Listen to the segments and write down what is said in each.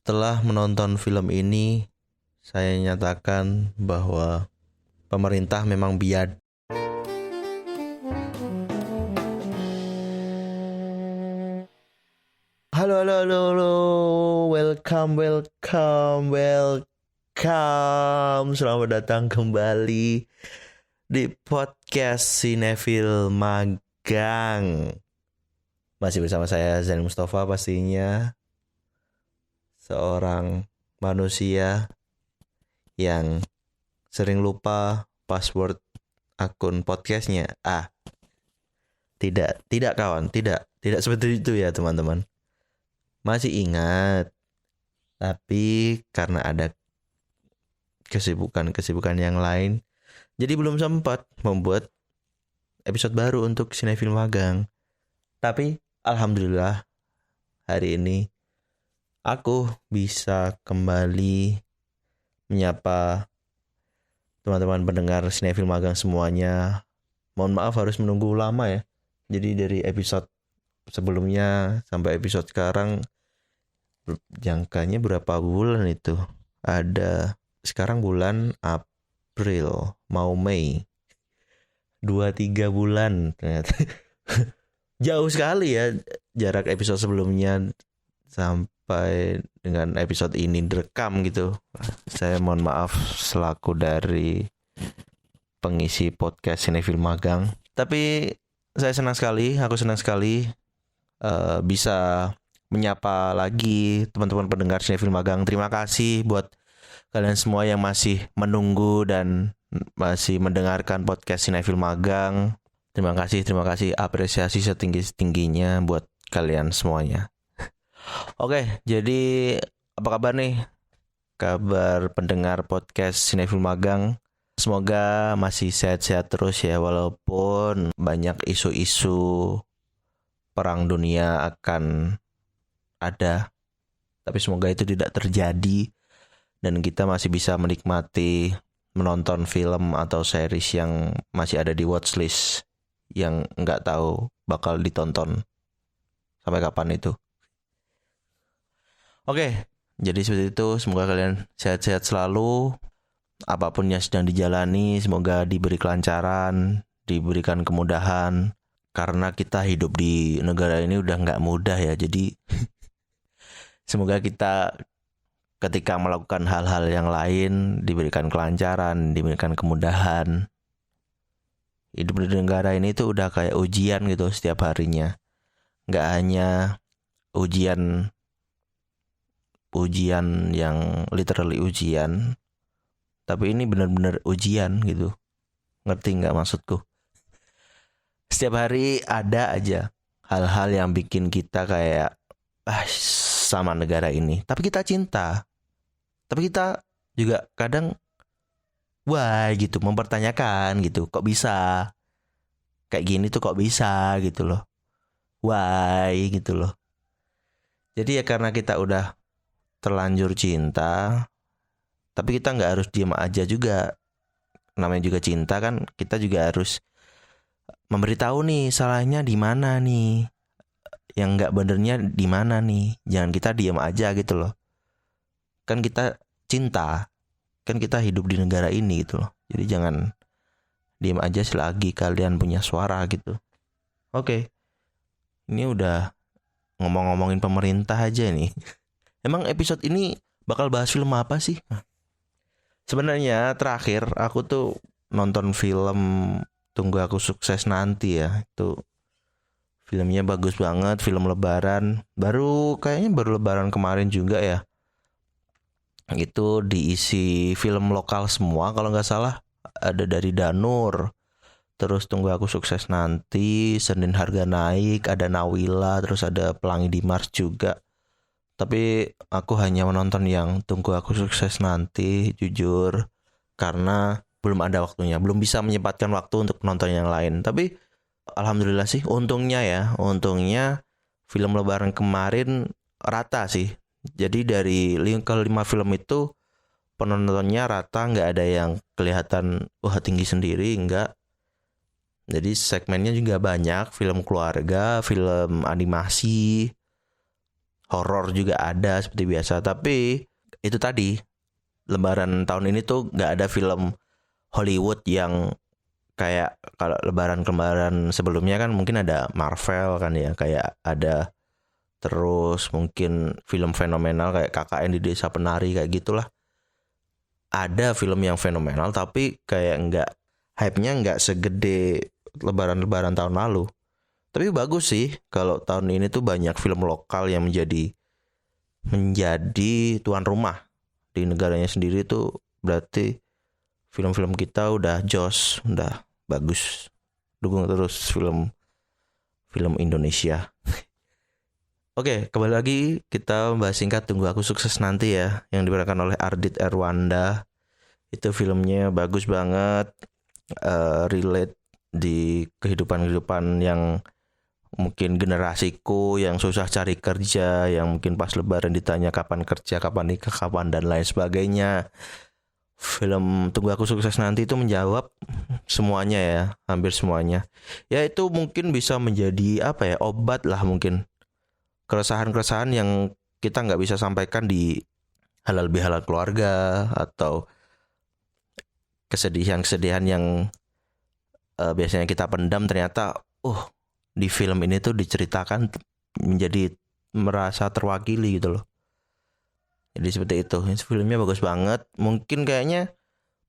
Setelah menonton film ini, saya nyatakan bahwa pemerintah memang biad. Halo. Welcome. Selamat datang kembali di podcast Sinefil Magang. Masih bersama saya Zain Mustafa pastinya. Seorang manusia yang sering lupa password akun podcastnya. Tidak kawan, tidak seperti itu ya teman-teman. Masih ingat, tapi karena ada kesibukan yang lain, jadi belum sempat membuat episode baru untuk Sinefil Magang. Tapi alhamdulillah hari ini aku bisa kembali menyapa teman-teman pendengar Sinefil Magang semuanya. Mohon maaf harus menunggu lama ya. Jadi dari episode sebelumnya sampai episode sekarang jangkanya berapa bulan itu? Ada sekarang bulan April, mau Mei. 2-3 bulan ternyata. Jauh sekali ya jarak episode sebelumnya sampai dengan episode ini direkam gitu. Saya mohon maaf selaku dari pengisi podcast Sinefil Magang. Tapi aku senang sekali bisa menyapa lagi teman-teman pendengar Sinefil Magang. Terima kasih buat kalian semua yang masih menunggu dan masih mendengarkan podcast Sinefil Magang. Terima kasih, apresiasi setinggi-tingginya buat kalian semuanya. Oke, jadi apa kabar nih? Kabar pendengar podcast Sinefil Magang. Semoga masih sehat-sehat terus ya, walaupun banyak isu-isu perang dunia akan ada. Tapi semoga itu tidak terjadi dan kita masih bisa menikmati menonton film atau series yang masih ada di watchlist yang nggak tahu bakal ditonton sampai kapan itu. Oke, jadi seperti itu. Semoga kalian sehat-sehat selalu. Apapun yang sedang dijalani, semoga diberi kelancaran, diberikan kemudahan. Karena kita hidup di negara ini udah nggak mudah ya. Jadi semoga kita ketika melakukan hal-hal yang lain diberikan kelancaran, diberikan kemudahan. Hidup di negara ini tuh udah kayak ujian gitu setiap harinya. Nggak hanya ujian yang literally ujian, tapi ini benar-benar ujian gitu. Ngerti nggak maksudku? Setiap hari ada aja hal-hal yang bikin kita kayak sama negara ini. Tapi kita cinta. Tapi kita juga kadang gitu mempertanyakan gitu, kok bisa kayak gini tuh, kok bisa gitu loh, gitu loh. Jadi ya karena kita udah terlanjur cinta, tapi kita nggak harus diam aja juga. Namanya juga cinta kan, kita juga harus memberitahu nih salahnya di mana nih, yang nggak benernya di mana nih. Jangan kita diam aja gitu loh. Kan kita cinta, kan kita hidup di negara ini gitu loh. Jadi jangan diam aja selagi kalian punya suara gitu. Oke. Ini udah ngomongin pemerintah aja nih. Emang episode ini bakal bahas film apa sih? Sebenarnya terakhir aku tuh nonton film Tunggu Aku Sukses Nanti ya. Itu filmnya bagus banget, film lebaran. Kayaknya baru lebaran kemarin juga ya. Itu diisi film lokal semua kalau nggak salah. Ada dari Danur, terus Tunggu Aku Sukses Nanti, Senin Harga Naik, ada Nawila, terus ada Pelangi di Mars juga. Tapi aku hanya menonton yang Tunggu Aku Sukses Nanti, jujur, karena belum ada waktunya, belum bisa menyempatkan waktu untuk nonton yang lain. Tapi alhamdulillah sih, untungnya film lebaran kemarin rata sih. Jadi dari 5 film itu penontonnya rata, nggak ada yang kelihatan tinggi sendiri, nggak. Jadi segmennya juga banyak, film keluarga, film animasi, horor juga ada seperti biasa. Tapi itu tadi, Lebaran tahun ini tuh nggak ada film Hollywood yang kayak kalau Lebaran sebelumnya kan mungkin ada Marvel kan ya, kayak ada terus mungkin film fenomenal kayak KKN di Desa Penari kayak gitulah. Ada film yang fenomenal tapi kayak nggak, hype-nya nggak segede Lebaran tahun lalu. Tapi bagus sih kalau tahun ini tuh banyak film lokal yang menjadi tuan rumah di negaranya sendiri tuh, berarti film-film kita udah jos, udah bagus. Dukung terus film Indonesia. Oke, kembali lagi kita membahas singkat Tunggu Aku Sukses Nanti ya, yang diperankan oleh Ardit Erwanda. Itu filmnya bagus banget, relate di kehidupan yang mungkin generasiku yang susah cari kerja, yang mungkin pas Lebaran ditanya kapan kerja, kapan nikah, kapan dan lain sebagainya. Film Tunggu Aku Sukses Nanti itu menjawab semuanya ya, hampir semuanya. Ya itu mungkin bisa menjadi apa ya, obat lah mungkin. Keresahan-keresahan yang kita nggak bisa sampaikan di halal bihalal keluarga, atau kesedihan-kesedihan yang biasanya kita pendam, ternyata di film ini tuh diceritakan menjadi merasa terwakili gitu loh. Jadi seperti itu. Filmnya bagus banget. Mungkin kayaknya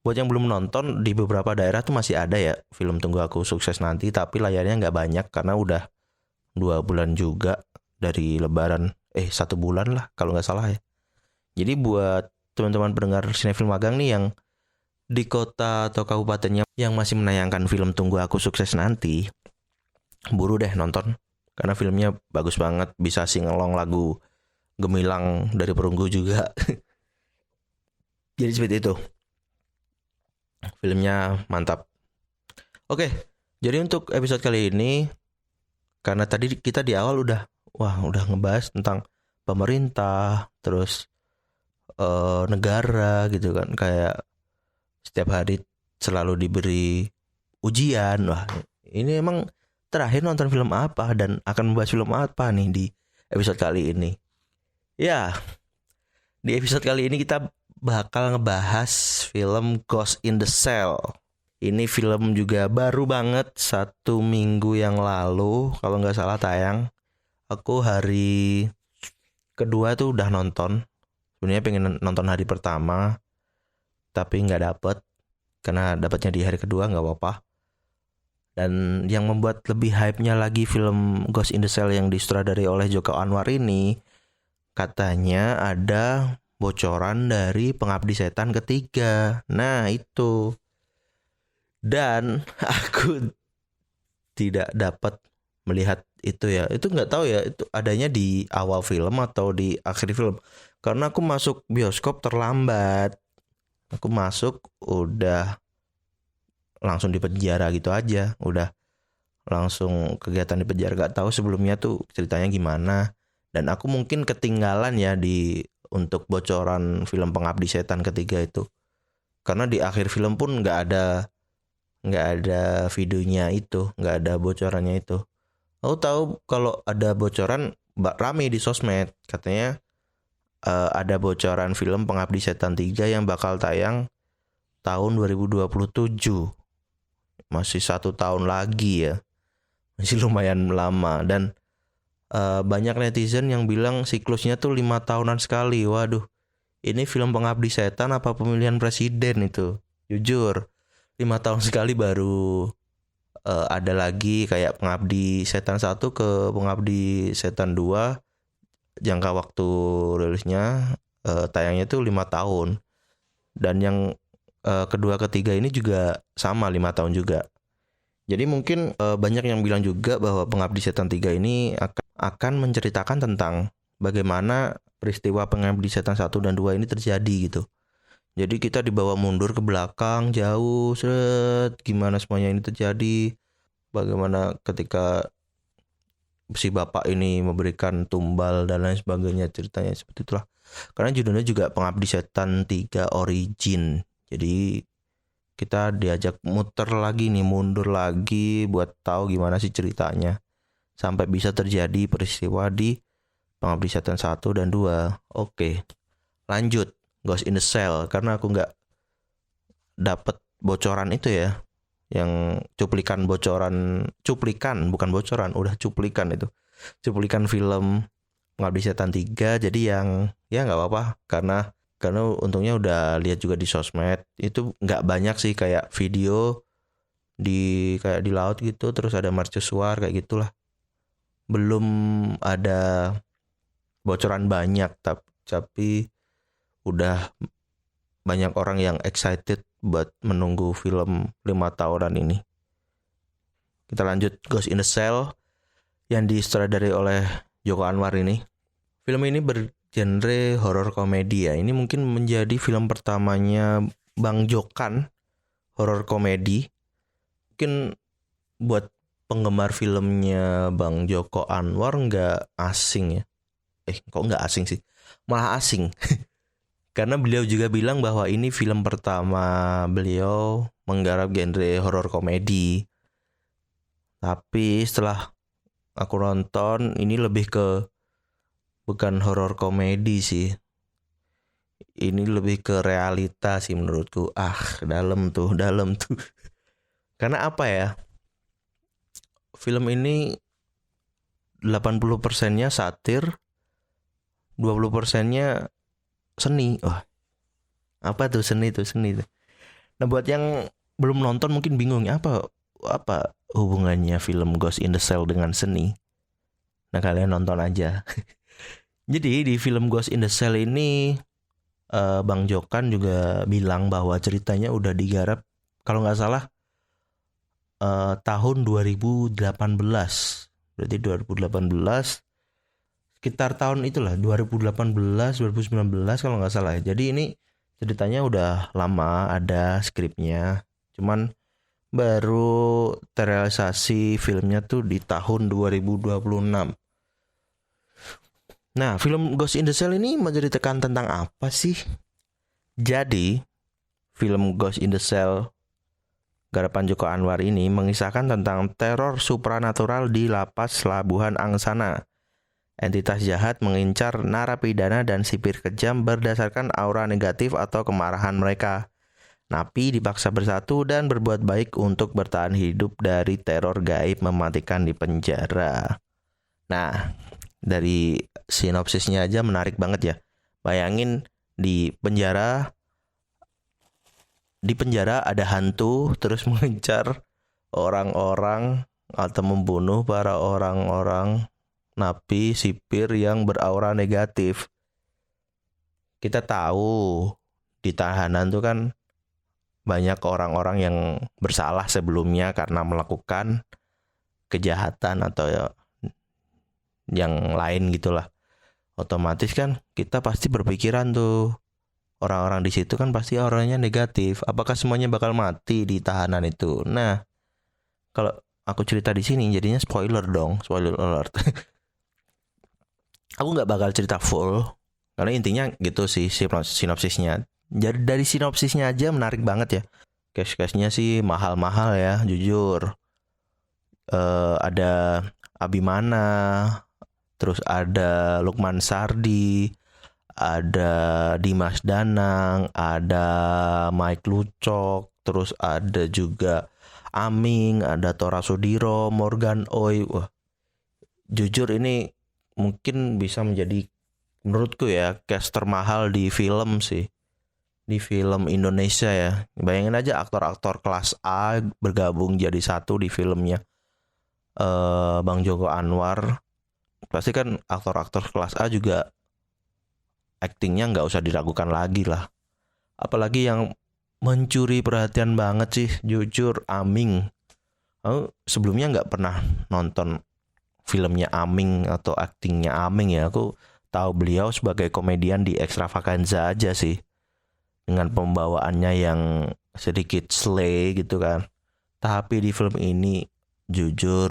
buat yang belum nonton, di beberapa daerah tuh masih ada ya film Tunggu Aku Sukses Nanti, tapi layarnya nggak banyak karena udah 2 bulan juga dari Lebaran. 1 bulan lah kalau nggak salah ya. Jadi buat teman-teman pendengar Sinefil Magang nih yang di kota atau kabupatennya yang masih menayangkan film Tunggu Aku Sukses Nanti, buru deh nonton karena filmnya bagus banget. Bisa singelong lagu Gemilang dari Perunggu juga. Jadi seperti itu, filmnya mantap. Oke, jadi untuk episode kali ini, karena tadi kita di awal udah ngebahas tentang pemerintah, terus negara gitu kan, kayak setiap hari selalu diberi ujian. Wah, ini emang terakhir nonton film apa dan akan membahas film apa nih di episode kali ini? Ya, di episode kali ini kita bakal ngebahas film Ghost in the Shell. Ini film juga baru banget, 1 minggu yang lalu kalau nggak salah tayang. Aku hari kedua tuh udah nonton. Sebenarnya pengen nonton hari pertama, tapi nggak dapet. Karena dapatnya di hari kedua nggak apa-apa. Dan yang membuat lebih hype-nya lagi film Ghost in the Shell yang disutradarai oleh Joko Anwar ini, katanya ada bocoran dari Pengabdi Setan ketiga. Nah itu. Dan aku tidak dapat melihat itu ya. Itu nggak tahu ya, itu adanya di awal film atau di akhir film. Karena aku masuk bioskop terlambat. Aku masuk udah langsung di penjara gitu aja. Udah langsung kegiatan di penjara. Gak tahu sebelumnya tuh ceritanya gimana. Dan aku mungkin ketinggalan ya untuk bocoran film Pengabdi Setan ketiga itu. Karena di akhir film pun nggak ada videonya itu, nggak ada bocorannya itu. Aku tahu kalau ada bocoran rame di sosmed, katanya ada bocoran film Pengabdi Setan 3 yang bakal tayang tahun 2027. Masih 1 tahun lagi ya, masih lumayan lama. Dan banyak netizen yang bilang siklusnya tuh 5 tahunan sekali. Waduh, ini film Pengabdi Setan apa pemilihan presiden itu? Jujur, 5 tahun sekali baru ada lagi kayak Pengabdi Setan 1 ke Pengabdi Setan 2. Jangka waktu rilisnya tayangnya tuh 5 tahun. Dan yang kedua ketiga ini juga sama 5 tahun juga. Jadi mungkin banyak yang bilang juga bahwa Pengabdi Setan 3 ini akan menceritakan tentang bagaimana peristiwa Pengabdi Setan 1 dan 2 ini terjadi gitu. Jadi kita dibawa mundur ke belakang jauh, gimana semuanya ini terjadi. Bagaimana ketika si bapak ini memberikan tumbal dan lain sebagainya, ceritanya seperti itulah. Karena judulnya juga Pengabdi Setan 3 Origin. Jadi kita diajak muter lagi nih, mundur lagi buat tahu gimana sih ceritanya sampai bisa terjadi peristiwa di Pengabdi Setan 1 dan 2. Oke. Lanjut Ghost in the Shell, karena aku nggak dapet bocoran itu ya, yang cuplikan bukan bocoran, udah cuplikan itu, cuplikan film Pengabdi Setan 3. Jadi yang ya nggak apa-apa, karena untungnya udah lihat juga di sosmed, itu nggak banyak sih, kayak video kayak di laut gitu, terus ada mercusuar kayak gitulah, belum ada bocoran banyak, tapi udah banyak orang yang excited buat menunggu film 5 tahunan ini. Kita lanjut Ghost in the Shell yang disutradarai oleh Joko Anwar ini. Film ini bergenre horor komedi ya. Ini mungkin menjadi film pertamanya Bang Jokan horor komedi. Mungkin buat penggemar filmnya Bang Joko Anwar nggak asing ya. Kok nggak asing sih? Malah asing. Karena beliau juga bilang bahwa ini film pertama beliau menggarap genre horor komedi. Tapi setelah aku nonton, ini lebih ke bukan horor komedi sih. Ini lebih ke realita sih menurutku. Dalam tuh. Karena apa ya? Film ini 80%-nya satir, 20%-nya seni. Apa tuh seni tuh? Nah, buat yang belum nonton mungkin bingung apa hubungannya film Ghost in the Shell dengan seni. Nah, kalian nonton aja. Jadi di film Ghost in the Shell ini Bang Jokan juga bilang bahwa ceritanya udah digarap kalau nggak salah tahun 2018. Berarti 2018, sekitar tahun itulah, 2018 2019 kalau nggak salah. Jadi ini ceritanya udah lama ada skripnya, cuman baru terrealisasi filmnya tuh di tahun 2026. Nah, film Ghost in the Shell ini menceritakan tentang apa sih? Jadi film Ghost in the Shell garapan Joko Anwar ini mengisahkan tentang teror supranatural di lapas Labuhan Angsana. Entitas jahat mengincar narapidana dan sipir kejam berdasarkan aura negatif atau kemarahan mereka. Napi dipaksa bersatu dan berbuat baik untuk bertahan hidup dari teror gaib mematikan di penjara. Nah, dari sinopsisnya aja menarik banget ya. Bayangin di penjara ada hantu terus mengincar orang-orang atau membunuh para orang-orang napi sipir yang beraura negatif. Kita tahu di tahanan tuh kan banyak orang-orang yang bersalah sebelumnya karena melakukan kejahatan atau yang lain gitulah. Otomatis kan kita pasti berpikiran tuh, orang-orang di situ kan pasti auranya negatif. Apakah semuanya bakal mati di tahanan itu? Nah, kalau aku cerita di sini jadinya spoiler alert. Aku nggak bakal cerita full karena intinya gitu sih sinopsisnya. Jadi dari sinopsisnya aja menarik banget ya. Cash-cashnya sih mahal-mahal ya, jujur. Ada Abimana, terus ada Lukman Sardi, ada Dimas Danang, ada Mike Lucok, terus ada juga Aming, ada Tora Sudiro, Morgan Oy. Wah, jujur ini mungkin bisa menjadi menurutku ya cast termahal di film sih, di film Indonesia ya. Bayangin aja aktor-aktor kelas A bergabung jadi satu di filmnya Bang Joko Anwar. Pasti kan aktor-aktor kelas A juga aktingnya nggak usah diragukan lagi lah. Apalagi yang mencuri perhatian banget sih, jujur, Aming. Aku sebelumnya nggak pernah nonton filmnya Aming atau aktingnya Aming ya. Aku tahu beliau sebagai komedian di Extravaganza aja sih, dengan pembawaannya yang sedikit slay gitu kan. Tapi di film ini jujur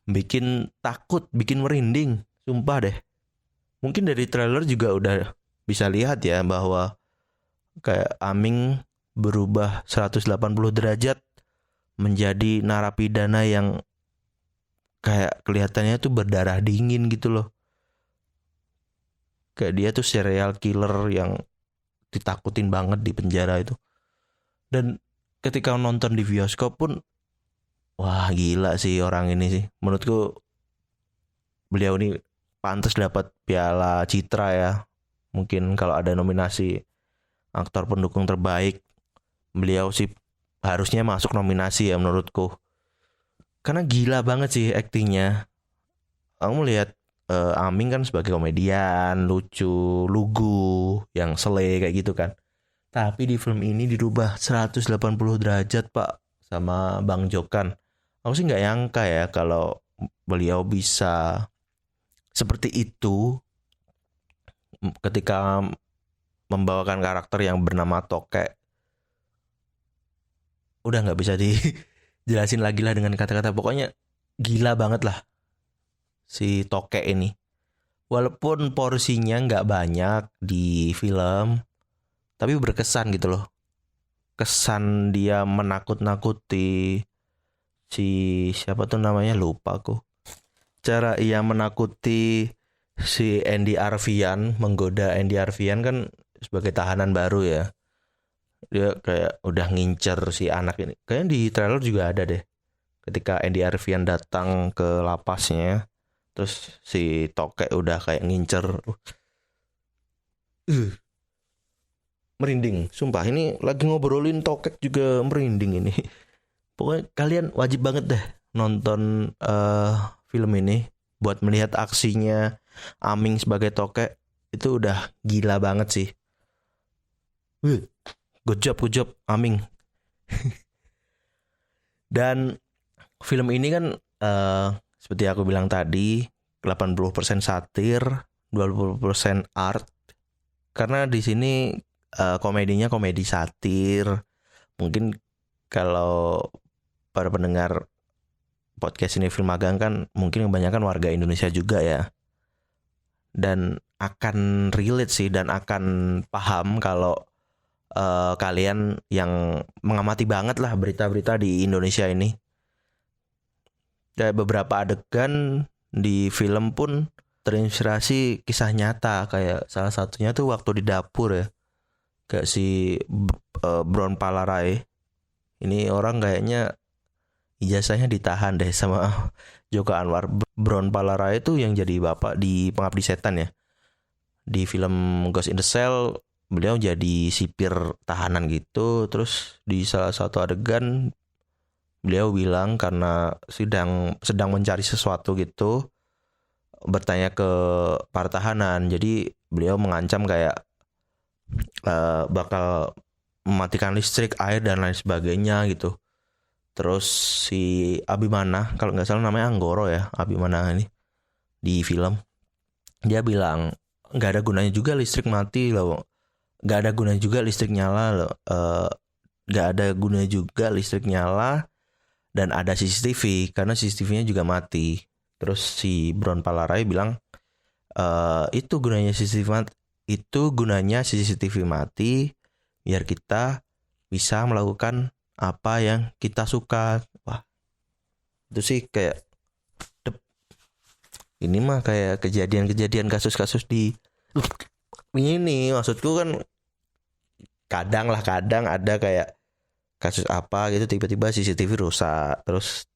bikin takut, bikin merinding, sumpah deh. Mungkin dari trailer juga udah bisa lihat ya bahwa kayak Aming berubah 180 derajat menjadi narapidana yang kayak kelihatannya tuh berdarah dingin gitu loh. Kayak dia tuh serial killer yang ditakutin banget di penjara itu. Dan ketika nonton di bioskop pun, wah gila sih orang ini sih. Menurutku beliau ini pantas dapat piala Citra ya. Mungkin kalau ada nominasi aktor pendukung terbaik, beliau sih harusnya masuk nominasi ya menurutku. Karena gila banget sih aktingnya. Kamu lihat Aming kan sebagai komedian, lucu, lugu, yang sele kayak gitu kan. Tapi di film ini dirubah 180 derajat Pak sama Bang Jokan. Aku sih nggak nyangka ya kalau beliau bisa seperti itu ketika membawakan karakter yang bernama Tokek. Udah nggak bisa dijelasin lagi lah dengan kata-kata. Pokoknya gila banget lah si Tokek ini. Walaupun porsinya nggak banyak di film, tapi berkesan gitu loh. Kesan dia menakut-nakuti si siapa tuh namanya, lupa aku. Cara ia menakuti si Andy Arfian, menggoda Andy Arfian kan sebagai tahanan baru ya. Dia kayak udah ngincer si anak ini. Kayaknya di trailer juga ada deh. Ketika Andy Arfian datang ke lapasnya, terus si Tokek udah kayak ngincer. Merinding, sumpah ini lagi ngobrolin Tokek juga merinding ini. Pokoknya kalian wajib banget deh nonton film ini buat melihat aksinya Aming sebagai Tokek. Itu udah gila banget sih. Good job Aming. Dan film ini kan seperti aku bilang tadi 80% satir, 20% art. Karena di sini komedinya komedi satir. Mungkin kalau para pendengar podcast ini Film Magang kan mungkin kebanyakan warga Indonesia juga ya. Dan akan relate sih dan akan paham kalau kalian yang mengamati banget lah berita-berita di Indonesia ini. Kayak beberapa adegan di film pun terinspirasi kisah nyata. Kayak salah satunya tuh waktu di dapur ya. Kayak si Bron Palarai. Ini orang kayaknya ijazahnya ditahan deh sama Joko Anwar. Bron Palarai itu yang jadi bapak di Pengabdi Setan ya. Di film Ghost in the Shell beliau jadi sipir tahanan gitu. Terus di salah satu adegan beliau bilang karena sedang mencari sesuatu gitu, bertanya ke para tahanan. Jadi beliau mengancam kayak bakal mematikan listrik, air dan lain sebagainya gitu. Terus si Abimana, kalau nggak salah namanya Anggoro ya, Abimana ini di film, dia bilang nggak ada gunanya juga listrik mati loh, nggak ada gunanya juga listrik nyala loh, nggak ada gunanya juga listrik nyala dan ada CCTV karena CCTV-nya juga mati. Terus si Bron Palarai bilang itu gunanya CCTV mati biar kita bisa melakukan apa yang kita suka. Wah, itu sih kayak ini mah kayak kejadian-kejadian kasus-kasus di ini. Maksudku kan kadang ada kayak kasus apa gitu tiba-tiba CCTV rusak, terus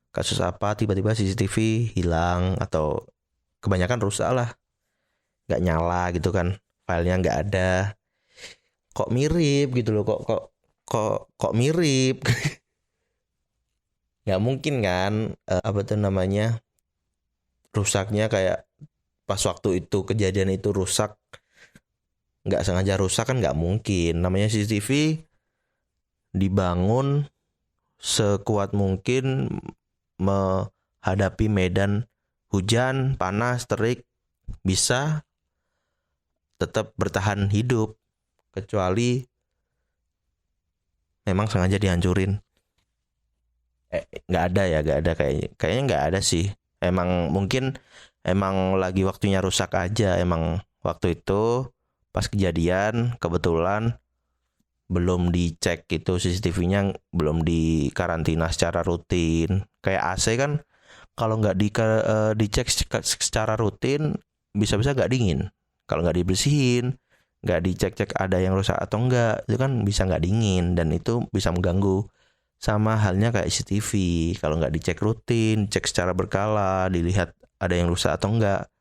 kasus apa tiba-tiba CCTV hilang atau kebanyakan rusak lah, nggak nyala gitu kan, filenya nggak ada. Kok mirip gitu loh, kok mirip. Nggak mungkin kan apa tuh namanya, rusaknya kayak pas waktu itu kejadian itu rusak, nggak sengaja rusak kan nggak mungkin. Namanya CCTV dibangun sekuat mungkin menghadapi medan hujan, panas, terik, bisa tetap bertahan hidup, kecuali memang sengaja dihancurin. Nggak ada kayaknya nggak ada sih. Mungkin emang lagi waktunya rusak aja. Emang waktu itu pas kejadian kebetulan belum dicek gitu, CCTV-nya belum dikarantina secara rutin. Kayak AC kan kalau nggak dicek secara rutin bisa-bisa nggak dingin. Kalau nggak dibersihin, nggak dicek-cek ada yang rusak atau enggak, itu kan bisa nggak dingin dan itu bisa mengganggu. Sama halnya kayak CCTV, kalau nggak dicek rutin, cek secara berkala, dilihat ada yang rusak atau enggak,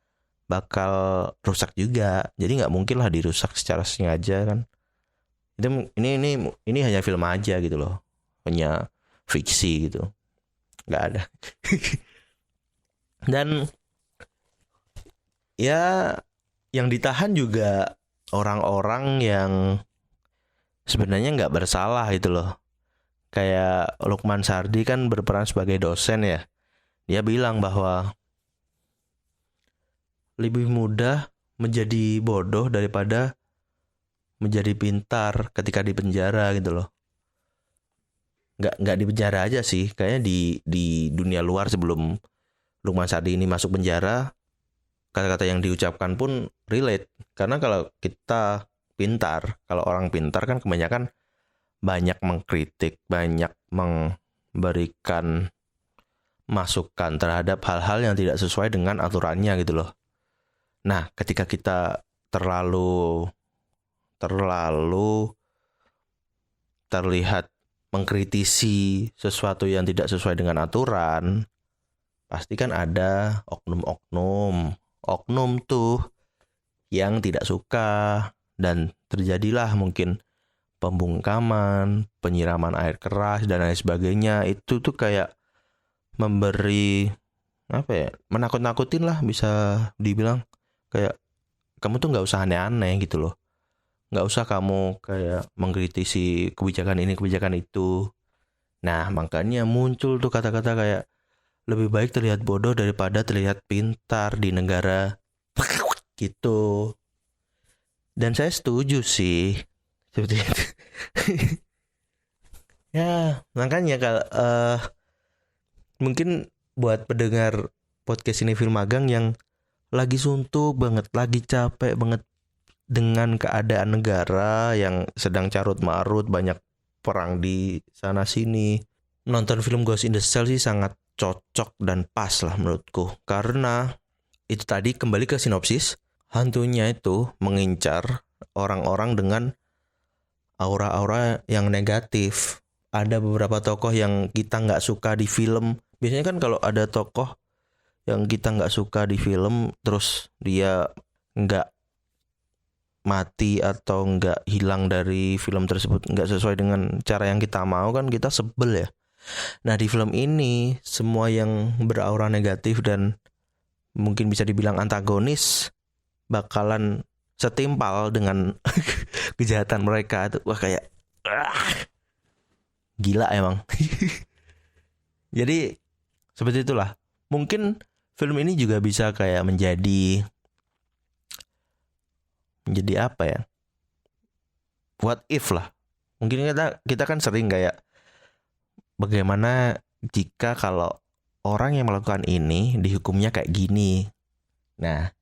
bakal rusak juga. Jadi nggak mungkin lah dirusak secara sengaja kan. Ini hanya film aja gitu loh, hanya fiksi gitu, nggak ada. Dan ya yang ditahan juga orang-orang yang sebenarnya nggak bersalah gitu loh. Kayak Lukman Sardi kan berperan sebagai dosen ya. Dia bilang bahwa lebih mudah menjadi bodoh daripada menjadi pintar ketika di penjara gitu loh. Nggak di penjara aja sih, kayaknya di dunia luar sebelum Lukman Sardi ini masuk penjara, kata-kata yang diucapkan pun relate. Karena kalau kita pintar, kalau orang pintar kan kebanyakan banyak mengkritik, banyak memberikan masukan terhadap hal-hal yang tidak sesuai dengan aturannya gitu loh. Nah, ketika kita terlalu terlihat mengkritisi sesuatu yang tidak sesuai dengan aturan, pasti kan ada oknum tuh yang tidak suka dan terjadilah mungkin pembungkaman, penyiraman air keras dan lain sebagainya. Itu tuh kayak memberi menakut-nakutin lah, bisa dibilang. Kayak kamu tuh nggak usah aneh-aneh gitu loh, nggak usah kamu kayak mengkritisi kebijakan ini kebijakan itu. Nah makanya muncul tuh kata-kata kayak lebih baik terlihat bodoh daripada terlihat pintar di negara gitu. Dan saya setuju sih seperti itu. Ya makanya kalau mungkin buat pendengar podcast ini Film Magang yang lagi suntuk banget, lagi capek banget dengan keadaan negara yang sedang carut marut, banyak perang di sana sini, nonton film Ghost in the Shell sih sangat cocok dan pas lah menurutku. Karena itu tadi, kembali ke sinopsis, hantunya itu mengincar orang-orang dengan aura-aura yang negatif. Ada beberapa tokoh yang kita nggak suka di film. Biasanya kan kalau ada tokoh yang kita nggak suka di film, terus dia nggak mati atau nggak hilang dari film tersebut, nggak sesuai dengan cara yang kita mau, kan kita sebel ya. Nah di film ini semua yang beraura negatif dan mungkin bisa dibilang antagonis bakalan setimpal dengan kejahatan mereka. Itu wah kayak gila emang. Jadi seperti itulah. Mungkin film ini juga bisa kayak menjadi apa ya, what if lah. Mungkin kita kan sering kayak bagaimana jika kalau orang yang melakukan ini dihukumnya kayak gini. Nah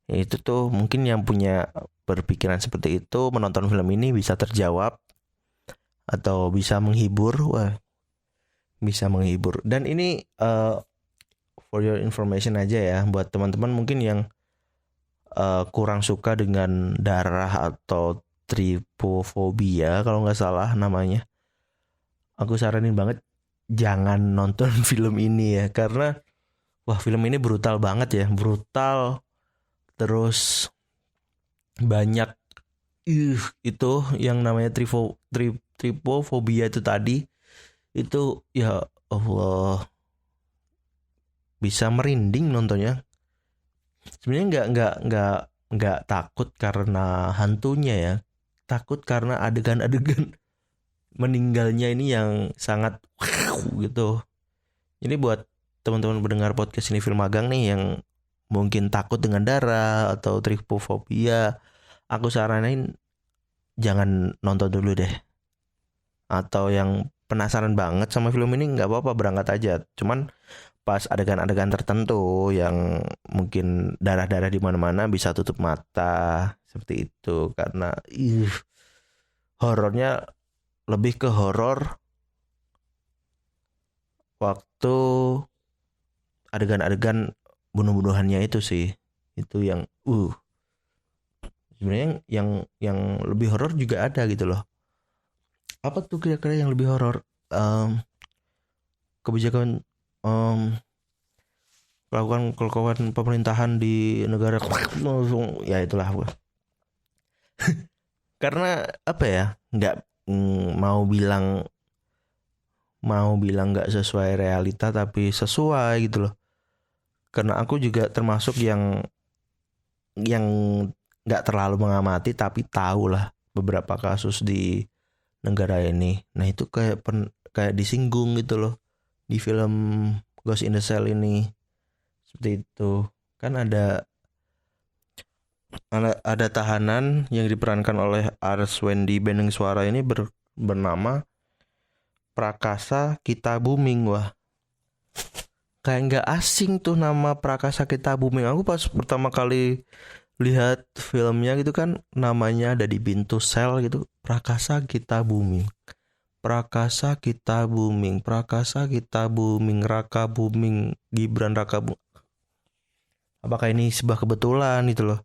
itu tuh mungkin yang punya berpikiran seperti itu menonton film ini bisa terjawab atau bisa menghibur. Wah bisa menghibur. Dan ini for your information aja ya, buat teman-teman mungkin yang kurang suka dengan darah atau tripofobia kalau nggak salah namanya, aku saranin banget jangan nonton film ini ya, karena wah film ini brutal banget ya, brutal. Terus banyak itu yang namanya tripofobia itu tadi, itu ya Allah bisa merinding nontonnya. Sebenarnya nggak takut karena hantunya ya, takut karena adegan-adegan meninggalnya ini yang sangat gitu. Jadi buat teman-teman pendengar podcast ini Film Magang nih yang mungkin takut dengan darah atau tripofobia, aku saranin jangan nonton dulu deh. Atau yang penasaran banget sama film ini, nggak apa-apa, berangkat aja. Cuman pas adegan-adegan tertentu yang mungkin darah-darah di mana-mana bisa tutup mata seperti itu, karena horornya lebih ke horor waktu adegan-adegan bunuh-bunuhannya itu sih. Itu yang sebenarnya yang lebih horor juga ada gitu loh. Apa tuh kira-kira yang lebih horor? Kebijakan melakukan pemerintahan di negara ya itulah. Karena apa ya, nggak mau bilang nggak sesuai realita, tapi sesuai gitu loh. Karena aku juga termasuk yang nggak terlalu mengamati tapi tahu lah beberapa kasus di negara ini. Nah itu kayak disinggung gitu loh di film Ghost in the Shell ini. Seperti itu. Kan ada tahanan yang diperankan oleh Arswendi Beningswara ini bernama Prakasa Kita Booming. Wah, kayak nggak asing tuh nama Prakasa Kita Booming. Aku pas pertama kali lihat filmnya gitu kan, namanya ada di pintu sel gitu, Prakasa Kita Booming. Prakasa Kita Booming, Prakasa Kita Booming, Raka Booming, Gibran Raka Booming. Apakah ini sebuah kebetulan gitu loh?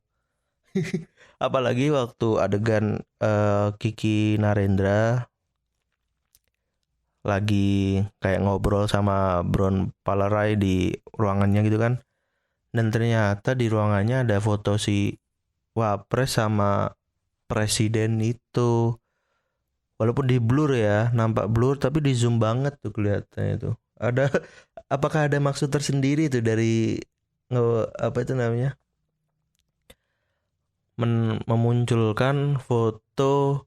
Apalagi waktu adegan Kiki Narendra lagi kayak ngobrol sama Bron Palerai di ruangannya gitu kan. Dan ternyata di ruangannya ada foto si Wapres sama presiden itu. Walaupun di blur ya, nampak blur tapi di zoom banget tuh kelihatannya itu. Apakah ada maksud tersendiri tuh dari apa itu namanya? Memunculkan foto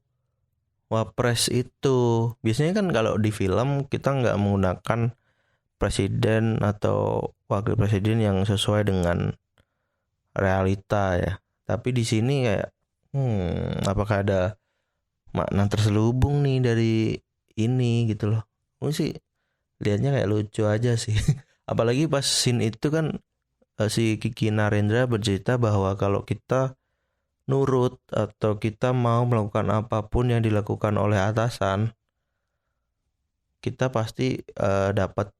Wapres itu. Biasanya kan kalau di film kita nggak menggunakan presiden atau wakil presiden yang sesuai dengan realita ya. Tapi di sini kayak apakah ada makna terselubung nih dari ini gitu loh. Aku sih lihatnya kayak lucu aja sih. Apalagi pas scene itu kan si Kiki Narendra bercerita bahwa kalau kita nurut atau kita mau melakukan apapun yang dilakukan oleh atasan, kita pasti dapat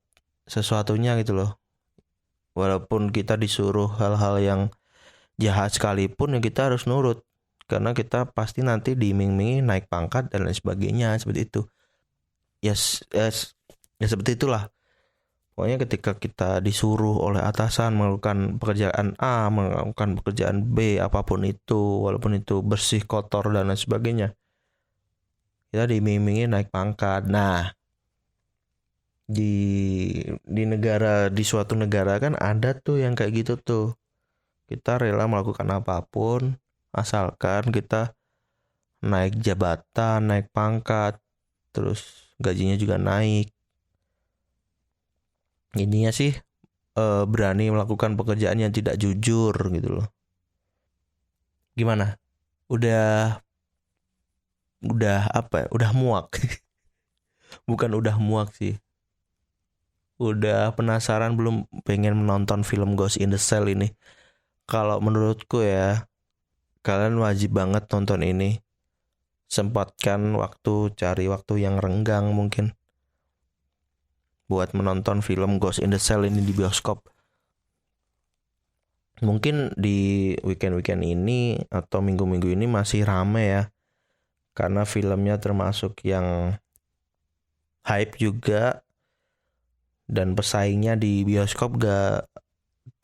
sesuatunya gitu loh. Walaupun kita disuruh hal-hal yang jahat sekalipun ya kita harus nurut, karena kita pasti nanti diiming-imingi naik pangkat dan lain sebagainya, seperti itu. Yes, ya seperti itulah. Pokoknya ketika kita disuruh oleh atasan melakukan pekerjaan A, melakukan pekerjaan B, apapun itu, walaupun itu bersih, kotor, dan lain sebagainya, kita diiming-imingi naik pangkat. Nah, di suatu negara kan ada tuh yang kayak gitu tuh. Kita rela melakukan apapun, asalkan kita naik jabatan, naik pangkat, terus gajinya juga naik. Ininya sih berani melakukan pekerjaan yang tidak jujur gitu loh. Gimana? Udah apa ya? Udah muak. Bukan udah muak sih. Udah penasaran belum pengen menonton film Ghost in the Shell ini? Kalau menurutku ya, kalian wajib banget nonton ini. Sempatkan waktu, cari waktu yang renggang mungkin buat menonton film Ghost in the Shell ini di bioskop. Mungkin di weekend-weekend ini atau minggu-minggu ini masih rame ya, karena filmnya termasuk yang hype juga, dan pesaingnya di bioskop gak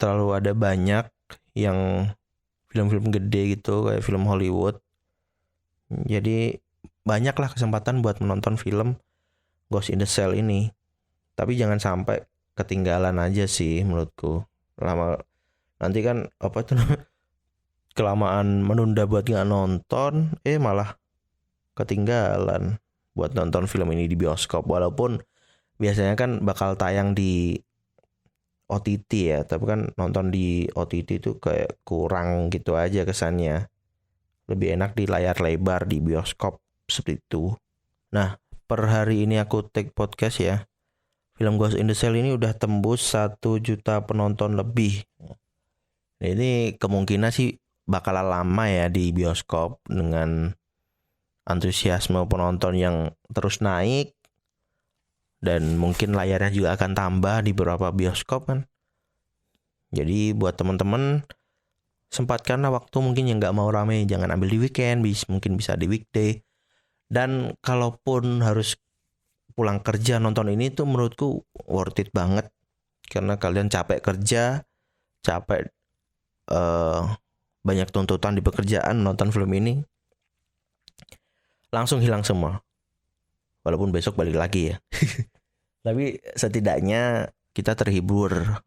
terlalu ada banyak yang film-film gede gitu kayak film Hollywood. Jadi banyaklah kesempatan buat menonton film Ghost in the Shell ini. Tapi jangan sampai ketinggalan aja sih menurutku. Nanti kan apa itu kelamaan menunda buat nggak nonton, malah ketinggalan buat nonton film ini di bioskop. Walaupun biasanya kan bakal tayang di OTT ya, tapi kan nonton di OTT itu kayak kurang gitu aja kesannya. Lebih enak di layar lebar di bioskop seperti itu. Nah, per hari ini aku take podcast ya. Film Ghost in the Shell ini udah tembus 1 juta penonton lebih. Nah, ini kemungkinan sih bakal lama ya di bioskop dengan antusiasme penonton yang terus naik. Dan mungkin layarnya juga akan tambah di beberapa bioskop kan. Jadi buat teman-teman, sempatkanlah waktu mungkin yang nggak mau rame, jangan ambil di weekend, mungkin bisa di weekday. Dan kalaupun harus pulang kerja nonton ini tuh menurutku worth it banget, karena kalian capek kerja, capek banyak tuntutan di pekerjaan, nonton film ini langsung hilang semua. Walaupun besok balik lagi ya. Tapi setidaknya kita terhibur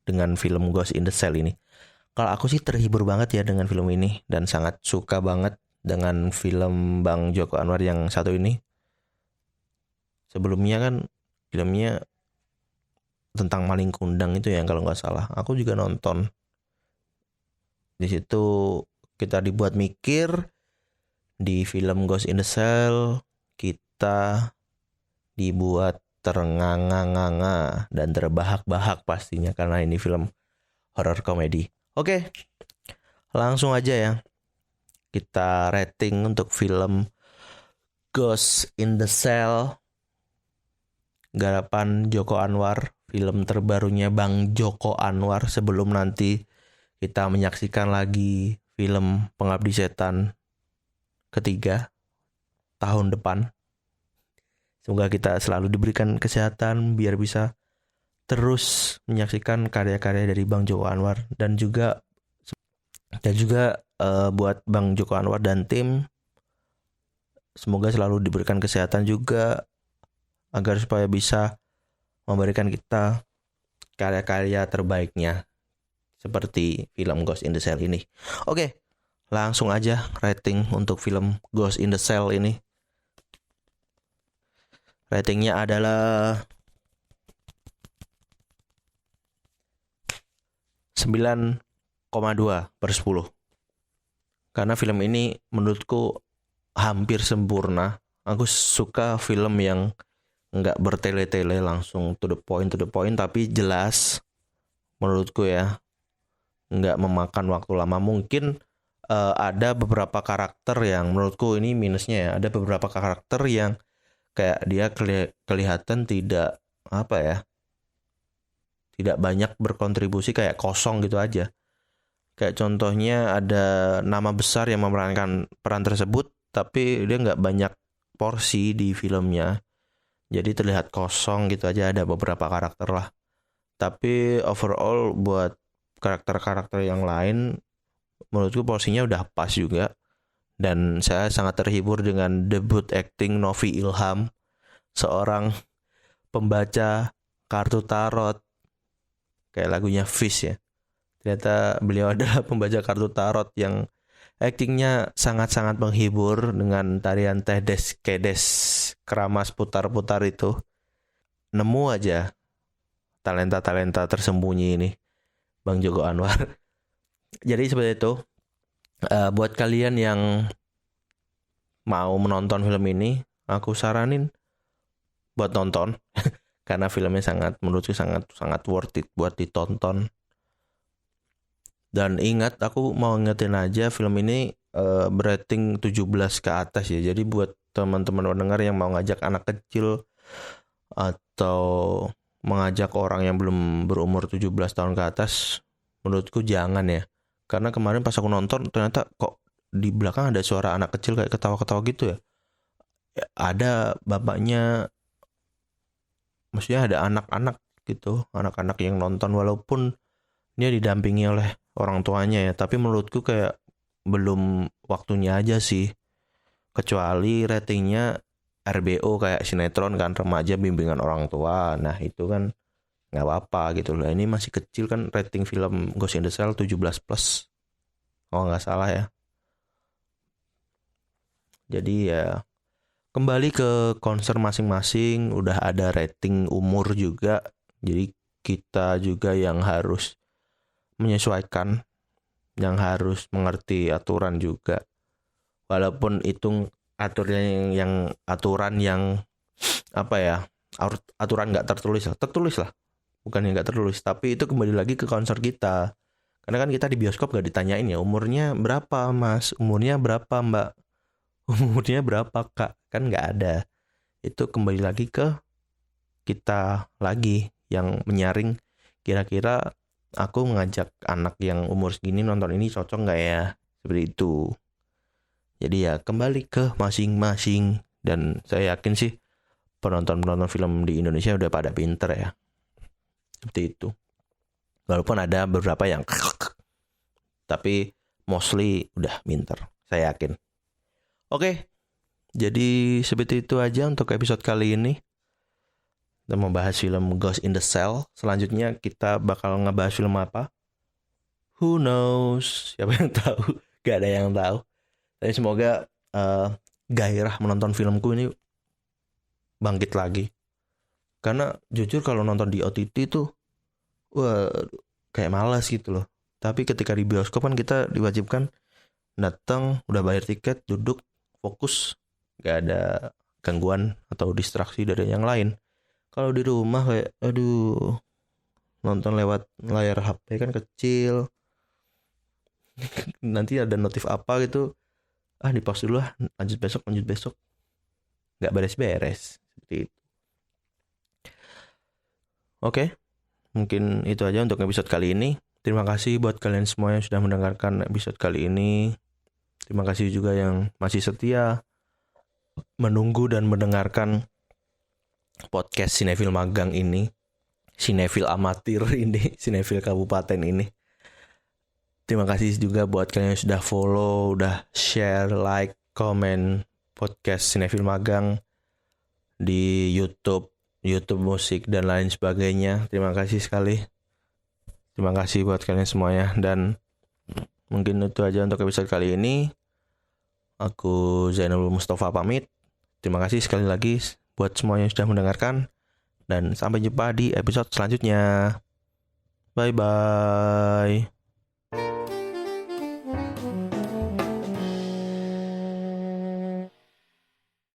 dengan film Ghost in the Shell ini. Kalau aku sih terhibur banget ya dengan film ini, dan sangat suka banget dengan film Bang Joko Anwar yang satu ini. Sebelumnya kan filmnya tentang maling kundang itu ya kalau nggak salah. Aku juga nonton. Di situ kita dibuat mikir. Di film Ghost in the Shell kita dibuat ternganga-nganga dan terbahak-bahak pastinya, karena ini film horror komedi. Oke, langsung aja ya. Kita rating untuk film Ghost in the Shell, garapan Joko Anwar, film terbarunya Bang Joko Anwar, sebelum nanti kita menyaksikan lagi film Pengabdi Setan ketiga tahun depan. Semoga kita selalu diberikan kesehatan biar bisa terus menyaksikan karya-karya dari Bang Joko Anwar, dan juga buat Bang Joko Anwar dan tim, semoga selalu diberikan kesehatan juga agar supaya bisa memberikan kita karya-karya terbaiknya seperti film Ghost in the Shell ini. Oke, langsung aja rating untuk film Ghost in the Shell ini. Ratingnya adalah 9,2/10. Karena film ini menurutku hampir sempurna. Aku suka film yang nggak bertele-tele, langsung to the point, tapi jelas menurutku ya. Nggak memakan waktu lama. Mungkin ada beberapa karakter yang menurutku ini minusnya ya. Ada beberapa karakter yang kayak dia kelihatan tidak tidak banyak berkontribusi, kayak kosong gitu aja. Kayak contohnya ada nama besar yang memerankan peran tersebut, tapi dia nggak banyak porsi di filmnya, jadi terlihat kosong gitu aja. Ada beberapa karakter lah, tapi overall buat karakter-karakter yang lain menurutku porsinya udah pas juga. Dan saya sangat terhibur dengan debut acting Novi Ilham, seorang pembaca kartu tarot, kayak lagunya Fish ya. Ternyata beliau adalah pembaca kartu tarot yang actingnya sangat-sangat menghibur dengan tarian tedes kedes keramas putar-putar itu. Nemu aja talenta-talenta tersembunyi ini Bang Joko Anwar. Jadi seperti itu. Buat kalian yang mau menonton film ini, aku saranin buat nonton karena filmnya menurutku sangat worth it buat ditonton. Dan ingat, aku mau ingetin aja, film ini berating 17 ke atas ya. Jadi buat teman-teman pendengar yang mau ngajak anak kecil atau mengajak orang yang belum berumur 17 tahun ke atas, menurutku jangan ya. Karena kemarin pas aku nonton ternyata kok di belakang ada suara anak kecil kayak ketawa-ketawa gitu ya. Ada bapaknya, maksudnya ada anak-anak gitu, anak-anak yang nonton walaupun dia didampingi oleh orang tuanya ya. Tapi menurutku kayak belum waktunya aja sih. Kecuali ratingnya RBO kayak sinetron kan, remaja bimbingan orang tua. Nah itu kan nggak apa-apa gitu loh. Ini masih kecil kan, rating film Ghost in the Shell 17+. Oh nggak salah ya. Jadi ya kembali ke konser masing-masing, udah ada rating umur juga. Jadi kita juga yang harus menyesuaikan, yang harus mengerti aturan juga. Walaupun itu aturan yang aturan nggak tertulis lah. Bukan yang nggak tertulis, tapi itu kembali lagi ke konser kita. Karena kan kita di bioskop gak ditanyain ya, umurnya berapa mas, umurnya berapa mbak, umurnya berapa kak, kan nggak ada. Itu kembali lagi ke kita lagi yang menyaring kira-kira aku mengajak anak yang umur segini nonton ini cocok nggak ya, seperti itu. Jadi ya kembali ke masing-masing, dan saya yakin sih penonton film di Indonesia udah pada pinter ya, seperti itu. Walaupun ada beberapa yang tapi mostly udah pinter, saya yakin. Oke, jadi seperti itu aja untuk episode kali ini. Kita membahas film Ghost in the Shell. Selanjutnya kita bakal ngebahas film apa? Who knows? Siapa yang tahu? Gak ada yang tahu. Tapi semoga gairah menonton filmku ini bangkit lagi. Karena jujur kalau nonton di OTT tuh kayak malas gitu loh. Tapi ketika di bioskop kan kita diwajibkan datang, udah bayar tiket, duduk, fokus, gak ada gangguan atau distraksi dari yang lain. Kalau di rumah kayak nonton lewat layar HP kan kecil. Nanti ada notif apa gitu, di pause dulu lah, lanjut besok. Gak beres-beres seperti itu. Oke, mungkin itu aja untuk episode kali ini. Terima kasih buat kalian semua yang sudah mendengarkan episode kali ini. Terima kasih juga yang masih setia menunggu dan mendengarkan podcast Sinefil Magang ini, Sinefil Amatir ini, Sinefil Kabupaten ini. Terima kasih juga buat kalian yang sudah follow, udah share, like, komen podcast Sinefil Magang di YouTube musik dan lain sebagainya. Terima kasih sekali. Terima kasih buat kalian semuanya, dan mungkin itu aja untuk episode kali ini. Aku Zainul Mustafa pamit. Terima kasih sekali lagi buat semua yang sudah mendengarkan, dan sampai jumpa di episode selanjutnya. Bye bye.